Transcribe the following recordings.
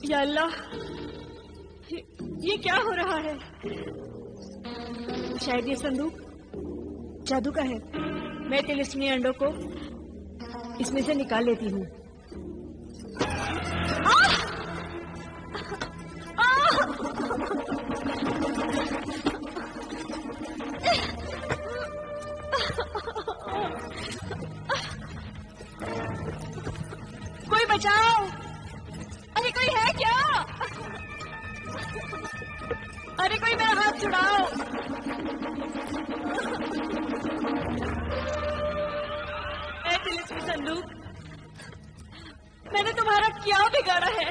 या अल्लाह, ये क्या हो रहा है? शायद ये संदूक जादू का है। मैं तिलिस्मी अंडों को इसमें से निकाल लेती हूँ। कोई बचाओ! अरे कोई है क्या? अरे कोई मेरा हाथ छुड़ाओ! ऐ तिलिस्मी संदूक, मैंने तुम्हारा क्या बिगाड़ा है?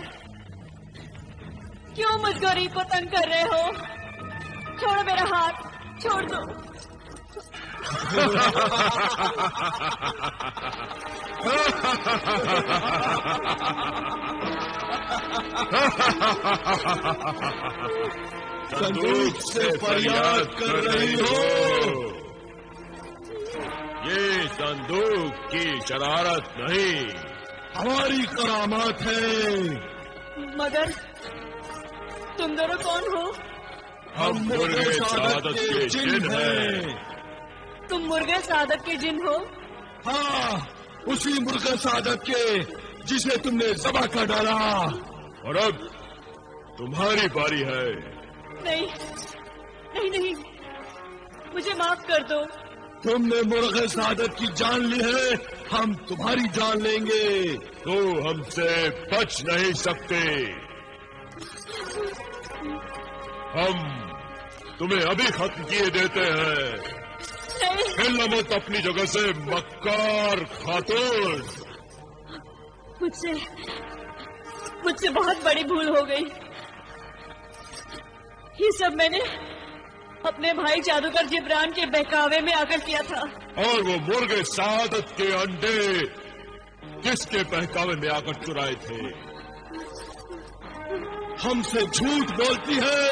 क्यों मुझ गरीब को तंग कर रहे हो? छोड़ो मेरा हाथ, छोड़ दो। संदूक से फरियाद कर रही हो? ये संदूक की शरारत नहीं, हमारी करामात है। मगर तुम दोनों कौन हो? हम मुर्गे सादत के जिन हैं। तुम मुर्गे सादत के जिन हो? हाँ, उसी मुर्गे सादत के जिसे तुमने ज़बह कर डाला। और अब तुम्हारी बारी है। नहीं नहीं नहीं, मुझे माफ कर दो। तुमने मुर्गे सादत की जान ली है, हम तुम्हारी जान लेंगे। तो हमसे बच नहीं सकते। हम तुम्हें अभी खत्म किए देते हैं। हिलना मत अपनी जगह से, मक्कार खातून। मुझसे बहुत बड़ी भूल हो गई। ये सब मैंने अपने भाई जादूगर जिब्रान के बहकावे में आकर किया था। और वो मुर्गे सादत के अंडे किसके बहकावे में आकर चुराए थे? हमसे झूठ बोलती है।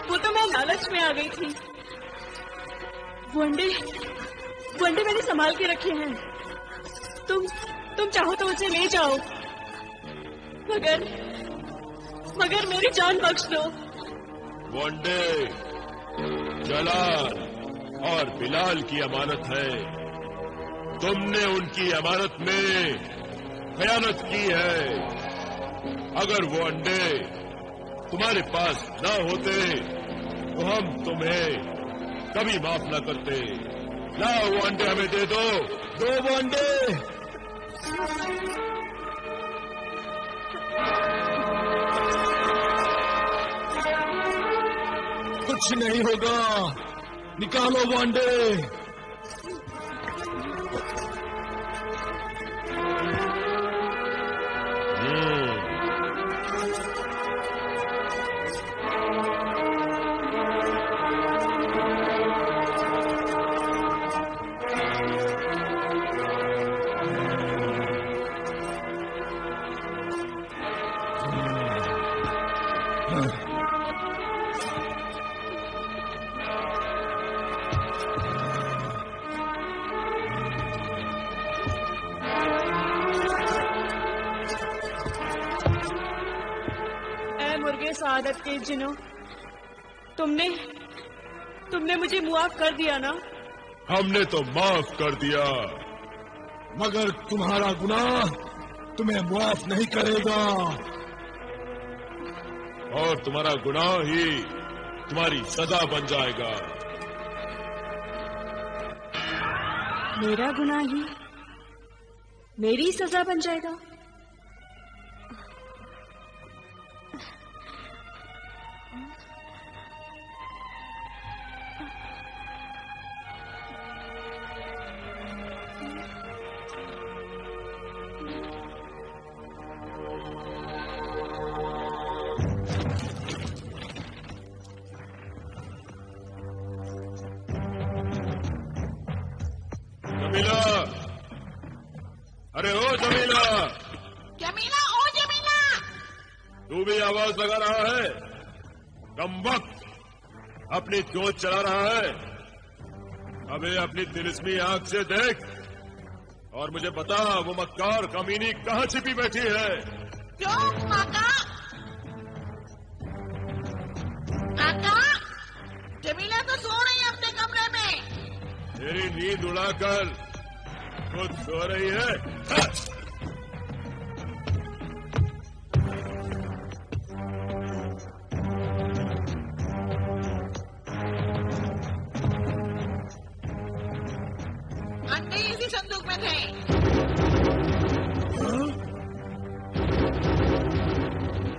वो तो मैं लालच में आ गई थी। वो अंडे मैंने संभाल के रखे हैं। तुम चाहो तो मुझे ले जाओ, मगर मेरी जान बख्श दो। वो अंडे जलाल और बिलाल की अमानत है। तुमने उनकी अमानत में खयानत की है। अगर वो अंडे तुम्हारे पास ना होते तो हम तुम्हें कभी माफ ना करते। लाओ वो अंडे हमें दे दो। दो वो अंडे। कुछ नहीं होगा, निकालो वो अंडे। सादत के जिनों, तुमने मुझे मुआफ कर दिया ना? हमने तो माफ कर दिया, मगर तुम्हारा गुनाह तुम्हें मुआफ नहीं करेगा। और तुम्हारा गुनाह ही तुम्हारी सजा बन जाएगा। मेरा गुनाह ही मेरी सजा बन जाएगा? जमीला, अरे ओ जमीला, जमीला, ओ जमीला। तू भी आवाज लगा रहा है? कमबख्त, अपनी चोंच चला रहा है? अबे अपनी तिलिस्मी आंख से देख और मुझे बता वो मक्कार कमीनी कहाँ छिपी बैठी है। क्यों काका? काका, जमीला तो सो रही है अपने कमरे में। तेरी नींद उड़ाकर खुद सो रही है। अंडे इसी संदूक में थे।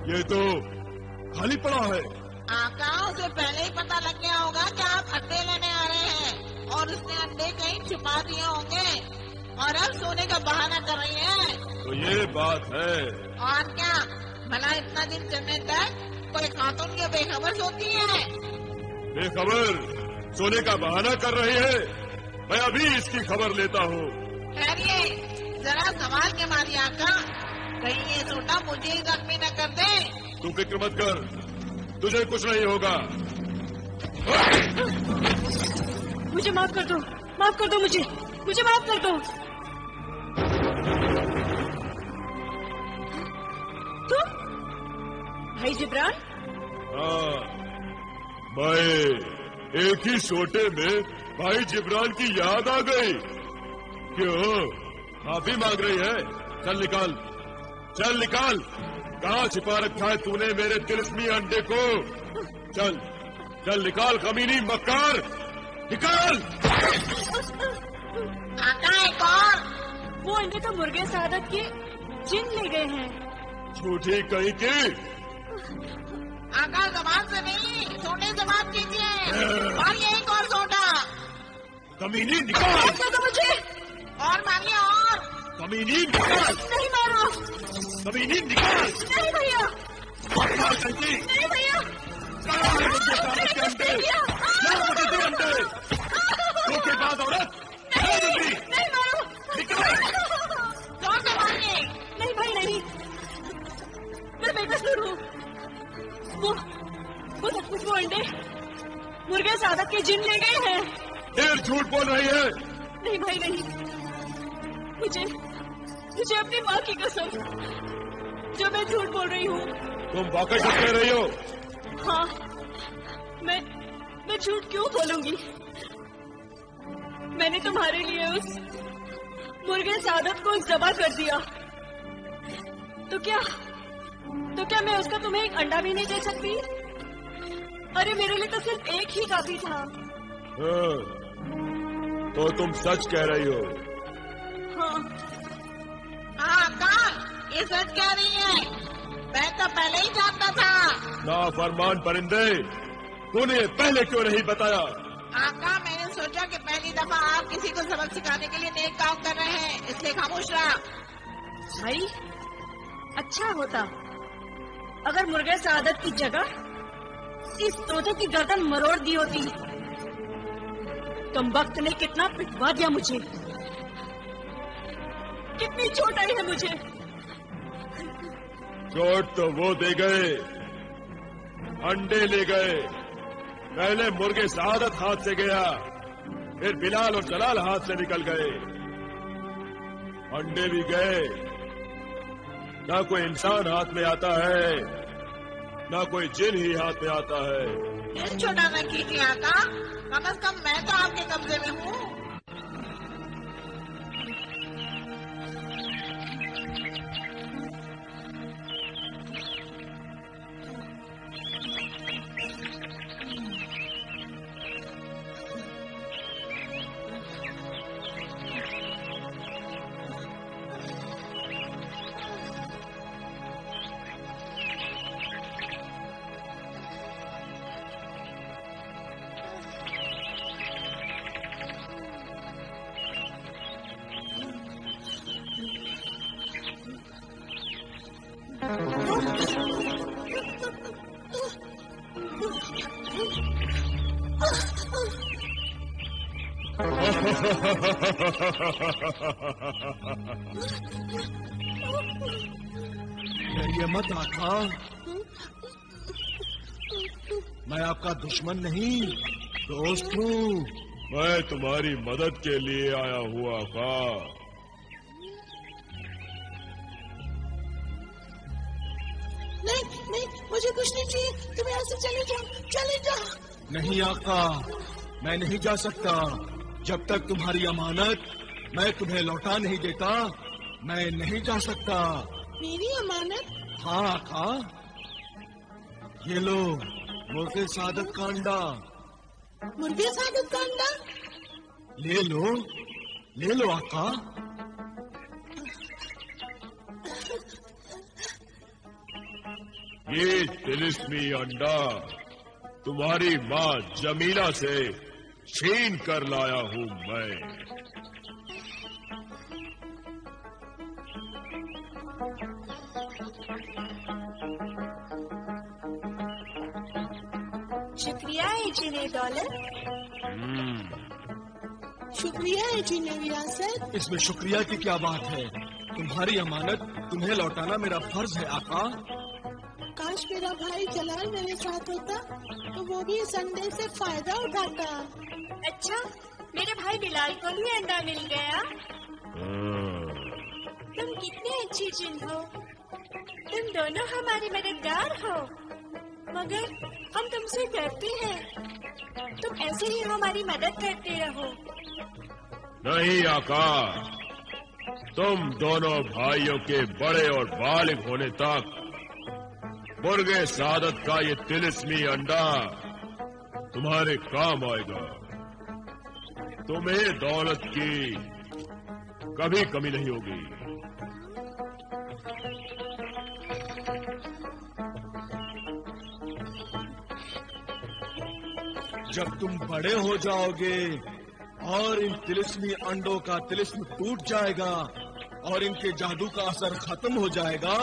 ये तो खाली पड़ा है। आका, उसे पहले ही पता लग गया होगा कि आप अंडे लेने आ रहे हैं और उसने अंडे कहीं छुपा दिए होंगे और अब सोने का बहाना कर रही है। तो ये बात है। और क्या, भला इतना दिन चलने तक कोई खातून के बेखबर सोती है? बेखबर सोने का बहाना कर रही है। मैं अभी इसकी खबर लेता हूँ। ठहरिए, जरा सवाल के मारिए आका, कहीं ये सोटा मुझे ही जख्मी न कर दे। तू फिक्र मत कर, तुझे कुछ नहीं होगा। मुझे माफ कर दो, माफ कर दो, मुझे माफ कर दो। तुम भाई जिब्रान? हाँ, मैं एक ही सोटे में भाई जिब्रान की याद आ गई। क्यों माफी मांग रही है? चल निकाल, चल निकाल, कहाँ छिपा रखा है तूने मेरे तिलिस्मी अंडे को? चल चल निकाल कमीनी मक्कार, निकाल। आका, एक और। वो अंडे तो मुर्गे सादत के जिन ले गए हैं। झूठी कहीं की। आका, जबान से नहीं, सोने से बात कीजिए। मारिए एक और सोटा। कमीनी निकाल। माफ कर दो मुझे। और मारिए और। कमीनी निकाल। नहीं मारो। कमीनी निकाल। नहीं भैया। निकाल जल्दी। नहीं भैया। कहाँ है मुझे सादत के अंडे? ला मुझे दे अंडे। धोखेबाज औरत, ला जल्दी। नहीं मारो। निकाल। जोर से मारिए। नहीं भाई नहीं, मैं बेकसूर हूँ। वो सचमुच वो अंडे मुर्गे सादत के जिन ले गए हैं। फिर झूठ बोल रही है। नहीं भाई नहीं, मुझे अपनी माँ की कसम, जो मैं झूठ बोल रही हूँ। तुम वाकई सच कह रही हो? हाँ, मैं झूठ क्यों बोलूंगी? मैंने तुम्हारे लिए उस मुर्गे सादत को ज़बह कर दिया। तो क्या मैं उसका तुम्हें एक अंडा भी नहीं दे सकती? अरे मेरे लिए तो सिर्फ एक ही काफी था। हाँ, तो तुम सच कह रही हो? हाँ। आका, ये सच कह रही है। मैं तो पहले ही जानता था। नाफरमान परिंदे, तूने पहले क्यों नहीं बताया? आका, मैंने सोचा कि पहली दफा आप किसी को सबक सिखाने के लिए नेक काम कर रहे हैं, इसलिए खामोश रहा। भाई, अच्छा होता अगर मुर्गे सादत की जगह इस तोते की गर्दन मरोड़ दी होती। कमबख्त ने कितना पिटवा दिया मुझे, कितनी चोट आई है मुझे। चोट तो वो दे गए, अंडे ले गए। पहले मुर्गे सादत हाथ से गया, फिर बिलाल और जलाल हाथ से निकल गए। अंडे भी गए। ना कोई इंसान हाथ में आता है, ना कोई जिन ही हाथ में आता है। दिल छोटा न कीजिए आका, कम से कम मैं तो आपके कब्जे में हूँ। डरिए मत आका, मैं आपका दुश्मन नहीं, दोस्त हूँ। मैं तुम्हारी मदद के लिए आया हुआ था। नहीं नहीं, मुझे कुछ नहीं चाहिए, तुम यहाँ से चले जाओ, चले जाओ। नहीं आका, मैं नहीं जा सकता। जब तक तुम्हारी अमानत मैं तुम्हें लौटा नहीं देता, मैं नहीं जा सकता। मेरी अमानत? हाँ आका, ये लो मुर्गे सादत का अंडा। मुर्गे सादत का अंडा? ले लो आका। ये तिलिस्मी अंडा तुम्हारी माँ जमीला से छीन कर लाया हूँ मैं। शुक्रिया एजीने डॉलर। शुक्रिया एजीने विरासत। इसमें शुक्रिया की क्या बात है? तुम्हारी अमानत तुम्हें लौटाना मेरा फर्ज है आका। काश मेरा भाई जलाल मेरे साथ होता तो वो भी इस अंडे से फायदा उठाता। अच्छा, मेरे भाई बिलाल को भी अंडा मिल गया। तुम कितने अच्छी जिन हो, तुम दोनों हमारी मददगार हो, मगर हम तुमसे डरते हैं। तुम ऐसे ही हमारी मदद करते रहो। नहीं आका, तुम दोनों भाइयों के बड़े और बालिग होने तक मुर्गे सादत का ये तिलिस्मी अंडा तुम्हारे काम आएगा। तुम्हें दौलत की कभी कमी नहीं होगी। जब तुम बड़े हो जाओगे और इन तिलिस्मी अंडों का तिलिस्म टूट जाएगा और इनके जादू का असर खत्म हो जाएगा,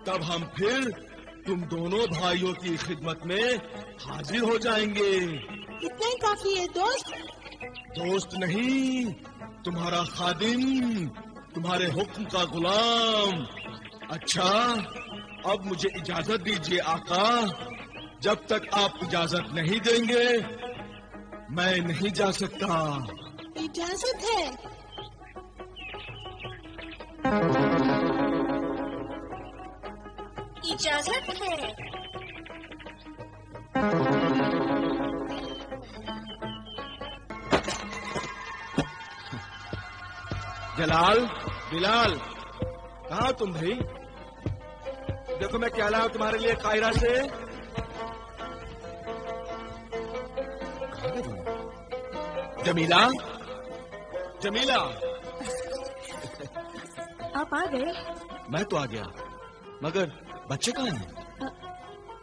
तब हम फिर तुम दोनों भाइयों की खिदमत में हाजिर हो जाएंगे। इतना ही काफी है दोस्त। दोस्त नहीं, तुम्हारा खादिम, तुम्हारे हुक्म का गुलाम। अच्छा, अब मुझे इजाजत दीजिए आका। जब तक आप इजाजत नहीं देंगे मैं नहीं जा सकता। इजाजत है? इजाजत है। जलाल, बिलाल, कहाँ तुम भाई? देखो मैं क्या लाया हूं तुम्हारे लिए कायरा से। जमीला, जमीला, आप आ गए? मैं तो आ गया, मगर बच्चे कहाँ हैं?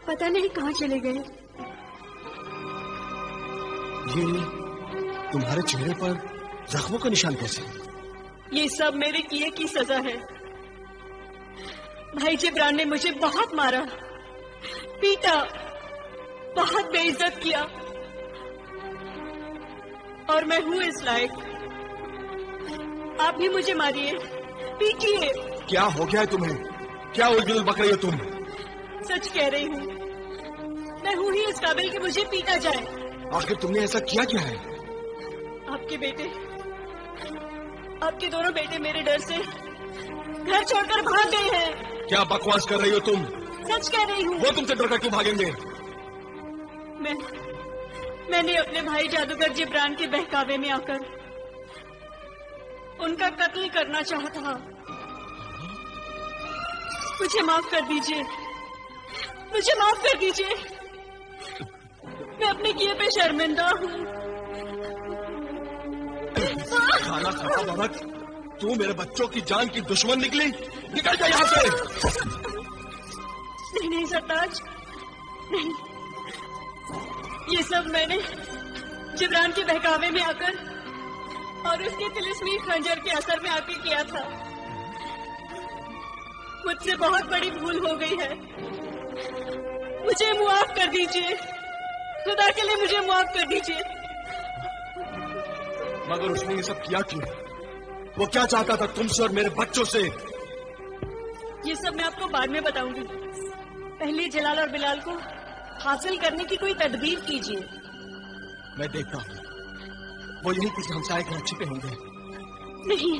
पता नहीं कहाँ चले गए। ये तुम्हारे चेहरे पर जख्मों का निशान कैसे? ये सब मेरे किए की सजा है। भाई जिब्रान ने मुझे बहुत मारा, पीटा, बहुत बेइज्जत किया, और मैं हूँ इस लायक। आप भी मुझे मारिए, पीटिए। क्या हो गया है तुम्हें? क्या उलझुल बक रही हो तुम? सच कह रही हूँ, मैं हूँ ही इस काबिल कि मुझे पीटा जाए। आखिर तुमने ऐसा किया क्या है? आपके बेटे, आपके दोनों बेटे मेरे डर से घर छोड़कर भाग गए हैं। क्या बकवास कर रही हो तुम? सच कह रही हूँ। वो तुमसे डरकर क्यों भागेंगे? मैंने अपने भाई जादूगर जिब्रान के बहकावे में आकर उनका कत्ल करना चाहा। मुझे माफ कर दीजिए, मुझे माफ कर दीजिए। मैं अपने किए पे शर्मिंदा हूँ। खाना खराब औरत, तू मेरे बच्चों की जान की दुश्मन निकली। निकल जा यहाँ से। नहीं सरताज, नहीं। ये सब मैंने जिब्रान के बहकावे में आकर और उसके तिलिस्मी खंजर के असर में आकर किया था। मुझसे बहुत बड़ी भूल हो गई है। मुझे मुआफ कर दीजिए, खुदा के लिए मुझे मुआफ कर दीजिए। मगर उसने ये सब किया क्यों? वो क्या चाहता था तुमसे और मेरे बच्चों से? ये सब मैं आपको बाद में बताऊंगी। पहले जलाल और बिलाल को हासिल करने की कोई तदबीर कीजिए। मैं देखता हूँ, वो यही किसी हमसाये के यहाँ छिपे होंगे। नहीं,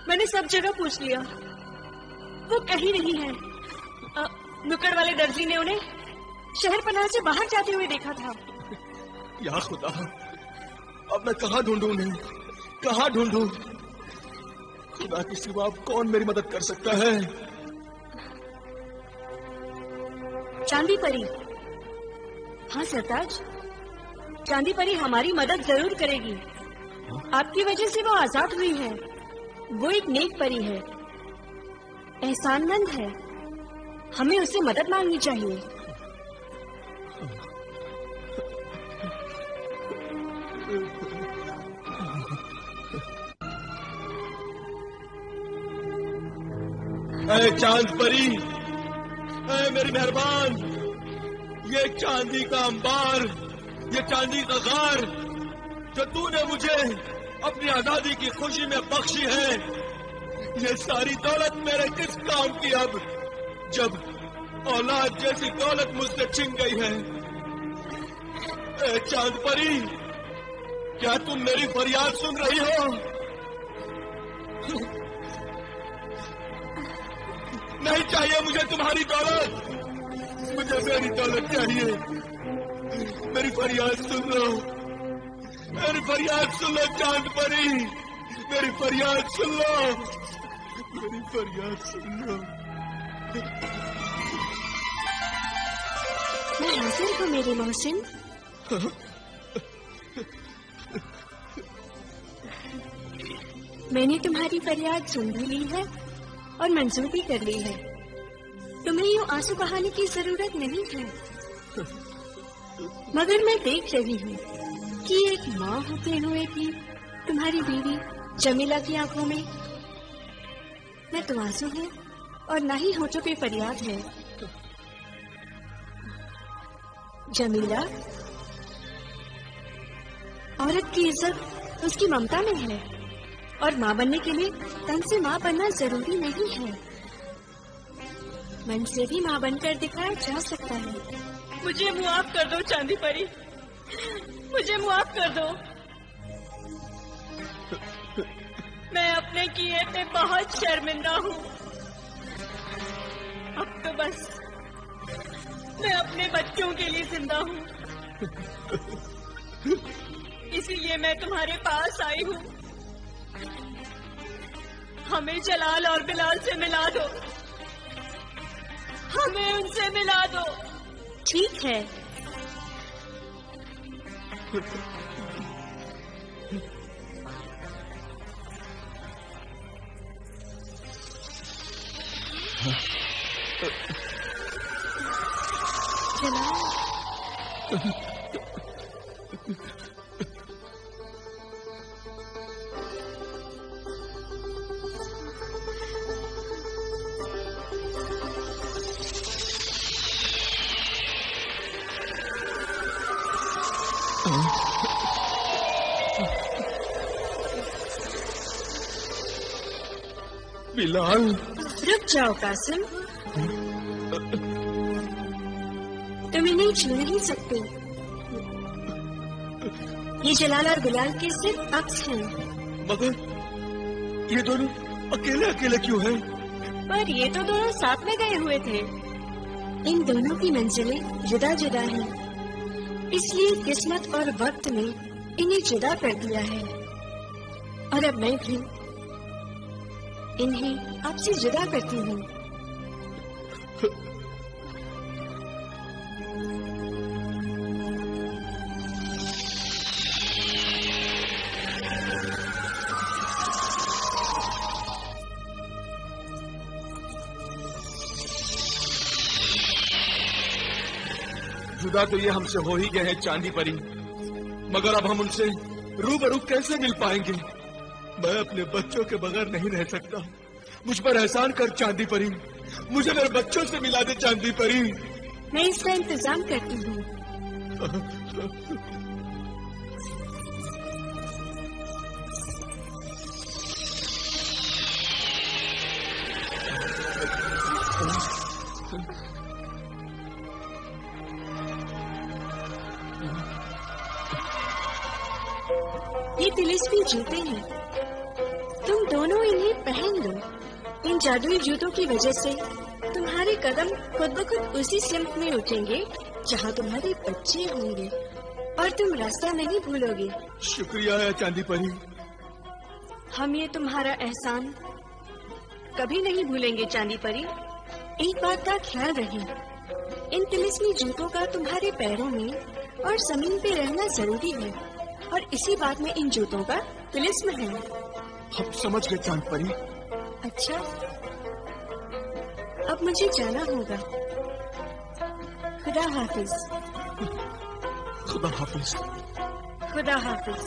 मैंने सब जगह पूछ लिया, वो कहीं नहीं है। नुक्कड़ वाले दर्जी ने उन्हें शहर पनाह से बाहर जाते हुए देखा था। या खुदा, अब मैं कहाँ ढूंढूं उन्हें, कहाँ ढूंढूं? खुदा के सिवा अब कौन मेरी मदद कर सकता है? चांदी परी। हाँ सरताज, चांदी परी हमारी मदद जरूर करेगी। आपकी वजह से वो आजाद हुई है। वो एक नेक परी है, एहसानमंद है। हमें उससे मदद मांगनी चाहिए। ऐ चांद परी, ऐ मेरी मेहरबान, ये चांदी का अंबार, ये चांदी का गार जो तूने मुझे अपनी आजादी की खुशी में बख्शी है, ये सारी दौलत मेरे किस काम की अब, जब औलाद जैसी दौलत मुझसे छिन गई है? ऐ चांद परी, क्या तुम मेरी फरियाद सुन रही हो? नहीं चाहिए मुझे तुम्हारी दौलत, मुझे मेरी दौलत चाहिए। मेरी फरियाद सुन लो, मेरी फरियाद सुन लो चांद परी, मेरी फरियाद सुन लो, मेरी फरियाद सुन लो। मैं हाजिर हूँ मेरे मोहसिन। मैंने तुम्हारी फरियाद सुन भी ली है और मंजूर भी कर ली है। तुम्हें यूं आंसू बहाने की जरूरत नहीं है। मगर मैं देख रही हूँ कि एक माँ होते हुए भी तुम्हारी बीवी जमीला की आंखों में न तो आंसू है और न ही होठों पे फरियाद है। जमीला, औरत की इज्जत उसकी ममता में है और माँ बनने के लिए तन से माँ बनना जरूरी नहीं है। मन से भी माँ बनकर दिखाया जा सकता है। मुझे मुआफ कर दो चांदी परी, मुझे मुआफ कर दो। मैं अपने किए पे बहुत शर्मिंदा हूँ। अब तो बस मैं अपने बच्चों के लिए जिंदा हूँ, इसीलिए मैं तुम्हारे पास आई हूँ। हमें जलाल और बिलाल से मिला दो, हमें उनसे मिला दो। ठीक है। जलाल, बिलाल, रुक जाओ कासिम, तुम इन्हें छू नहीं सकते। ये जलाल और बिलाल के सिर्फ अक्स हैं। मगर ये दोनों अकेले अकेले क्यों हैं? पर ये तो दोनों साथ में गए हुए थे। इन दोनों की मंजिलें जुदा जुदा हैं, इसलिए किस्मत और वक्त ने इन्हें जुदा कर दिया है। और अब मैं भी इन्हें आपसे जुदा करती हूँ। जुदा तो ये हमसे हो ही गए हैं चांदी परी, मगर अब हम उनसे रूबरू कैसे मिल पाएंगे? मैं अपने बच्चों के बगैर नहीं रह सकता। मुझ पर एहसान कर चांदी परी, मुझे मेरे बच्चों से मिला दे चांदी परी। मैं इसका इंतजाम करती हूँ। ये तिलिस्मी जूते हैं, तुम दोनों इन्हें पहन लो। इन जादुई जूतों की वजह से तुम्हारे कदम खुद ब खुद उसी सिमत में उठेंगे जहाँ तुम्हारे बच्चे होंगे, और तुम रास्ता नहीं भूलोगे। शुक्रिया है चांदी परी। हम ये तुम्हारा एहसान कभी नहीं भूलेंगे चांदी परी। एक बात का ख्याल रहे, इन तिलिस्मी जूतों का तुम्हारे पैरों में और जमीन पे रहना जरूरी है, और इसी बात में इन जूतों का तिलिस्म है। हम समझ गए चांद परी। अच्छा, अब मुझे जाना होगा। खुदा हाफिज। खुदा हाफिज। खुदा हाफिज।